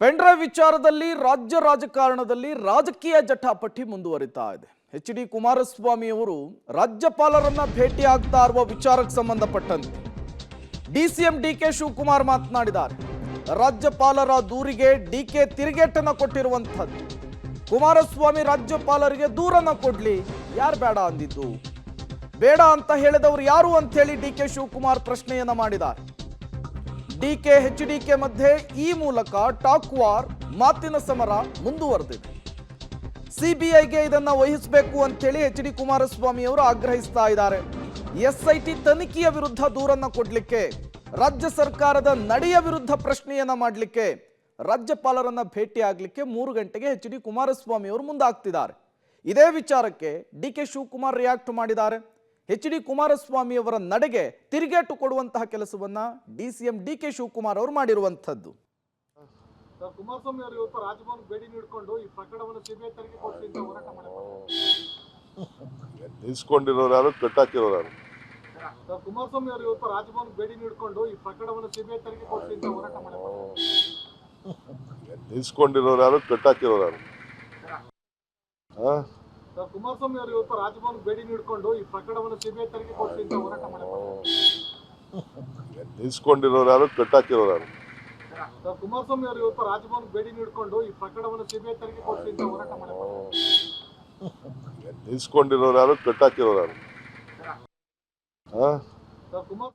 Pen drive ವಿಚಾರದಲ್ಲಿ ರಾಜ್ಯ ರಾಜಕಾರಣದಲ್ಲಿ ರಾಜಕೀಯ ಜಟಾಪಟಿ ಮುಂದುವರಿತಾ ಇದೆ. ಎಚ್.ಡಿ. ಕುಮಾರಸ್ವಾಮಿ ಅವರು ರಾಜ್ಯಪಾಲರನ್ನ ಭೇಟಿ ಆಗ್ತಾ ಇರುವ ವಿಚಾರಕ್ಕೆ ಸಂಬಂಧಪಟ್ಟಂತೆ ಡಿಸಿಎಂ ಡಿ.ಕೆ. ಶಿವಕುಮಾರ್ ಮಾತನಾಡಿದ್ದಾರೆ. ರಾಜ್ಯಪಾಲರ ದೂರಿಗೆ ಡಿ.ಕೆ. ತಿರುಗೇಟನ್ನ ಕೊಟ್ಟಿರುವಂತದ್ದು. ಕುಮಾರಸ್ವಾಮಿ ರಾಜ್ಯಪಾಲರಿಗೆ ದೂರನ್ನ ಕೊಡ್ಲಿ, ಯಾರು ಬೇಡ ಅಂದಿದ್ದು? ಬೇಡ ಅಂತ ಹೇಳಿದವರು ಯಾರು ಅಂತ ಹೇಳಿ ಡಿ.ಕೆ. ಶಿವಕುಮಾರ್ ಪ್ರಶ್ನೆಯನ್ನ ಮಾಡಿದ್ದಾರೆ. ಡಿ.ಕೆ. ಎಚ್.ಡಿ.ಕೆ. ಮಧ್ಯೆ ಈ ಮೂಲಕ ಟಾಕ್ ವಾರ್, ಮಾತಿನ ಸಮರ ಮುಂದುವರೆದಿದೆ. ಸಿಬಿಐಗೆ ಇದನ್ನ ವಹಿಸಬೇಕು ಅಂತೇಳಿ ಎಚ್.ಡಿ. ಕುಮಾರಸ್ವಾಮಿ ಅವರು ಆಗ್ರಹಿಸ್ತಾ ಇದ್ದಾರೆ. ಎಸ್ಐಟಿ ತನಿಖೆಯ ವಿರುದ್ಧ ದೂರನ್ನ ಕೊಡ್ಲಿಕ್ಕೆ, ರಾಜ್ಯ ಸರ್ಕಾರದ ನಡೆಯ ವಿರುದ್ಧ ಪ್ರಶ್ನೆಯನ್ನ ಮಾಡಲಿಕ್ಕೆ, ರಾಜ್ಯಪಾಲರನ್ನ ಭೇಟಿ ಆಗ್ಲಿಕ್ಕೆ 3 ಗಂಟೆಗೆ ಎಚ್.ಡಿ. ಕುಮಾರಸ್ವಾಮಿ ಅವರು ಮುಂದಾಗ್ತಿದ್ದಾರೆ. ಇದೇ ವಿಚಾರಕ್ಕೆ ಡಿ.ಕೆ. ಶಿವಕುಮಾರ್ ರಿಯಾಕ್ಟ್ ಮಾಡಿದ್ದಾರೆ. ಎಚ್.ಡಿ. ಕುಮಾರಸ್ವಾಮಿ ಅವರ ನಡೆಗೆ ತಿರುಗೇಟು ಕೊಡುವಂತಹ ಕೆಲಸವನ್ನ ಡಿಸಿಎಂ ಡಿ.ಕೆ. ಶಿವಕುಮಾರ್ ಅವರು ಮಾಡಿರುವಂತದ್ದು. ಕುಮಾರಸ್ವಾಮಿ ಅವರು ಇವತ್ತು ರಾಜಭವನ ಭೇಟಿ ನೀಡಿಕೊಂಡು ಈ ಪ್ರಕರಣವನ್ನು ಸಿಬಿಐ ತನಿಖೆ ಕೊಡಿಸಿ ಅಂತ ಹೋರಾಟ ಮಾಡಿದ್ದಾರೆ. ನಿಲ್ಸ್ಕೊಂಡಿರೋರು ಯಾರು, ಕಟ್ಟಾಕಿರೋರು ಯಾರು? ಕುಮಾರಸ್ವಾಮಿ ಅವರು ಇವತ್ತು ರಾಜಭವನ ಭೇಟಿ ನೀಡಿಕೊಂಡು ಈ ಪ್ರಕರಣವನ್ನು ಸಿಬಿಐ ತನಿಖೆ ಕೊಡಿಸಿ ಅಂತ ಹೋರಾಟ ಮಾಡಿದ್ದಾರೆ. ನಿಲ್ಸ್ಕೊಂಡಿರೋರು ಯಾರು, ಕಟ್ಟಾಕಿರೋರು ಯಾರು? ಕುಮಾರಸ್ವಾಮಿ ಅವರು ಇವತ್ತು ರಾಜಭವನ ಭೇಟಿ ನೀಡಿಕೊಂಡು ಈ ಪ್ರಕರಣವನ್ನು ಸಿಬಿಐ ತನಿಖೆ ಕೊಡಿಸಿ ಅಂತ ಹೋರಾಟ ಮಾಡಿದ್ದಾರೆ. ನಿಲ್ಸ್ಕೊಂಡಿರೋರು ಯಾರು, ಕಟ್ಟಾಕಿರೋರು ಯಾರು? ಕುಮಾರಸ್ವಾಮಿ ಅವರು ಇವತ್ತು ರಾಜಭವನ ಭೇಟಿ ನೀಡಿಕೊಂಡು ಈ ಪ್ರಕರಣವನ್ನು ಸಿಬಿಐ ತನಿಖೆ ಕೊಡಿಸಿ ಅಂತ ಹೋರಾಟ ಮಾಡಿದ್ದಾರೆ. ನಿಲ್ಸ್ಕೊಂಡಿರೋರು ಯಾರು, ಕಟ್ಟಾಕಿರೋರು ಯಾರು? ಕುಮಾರ್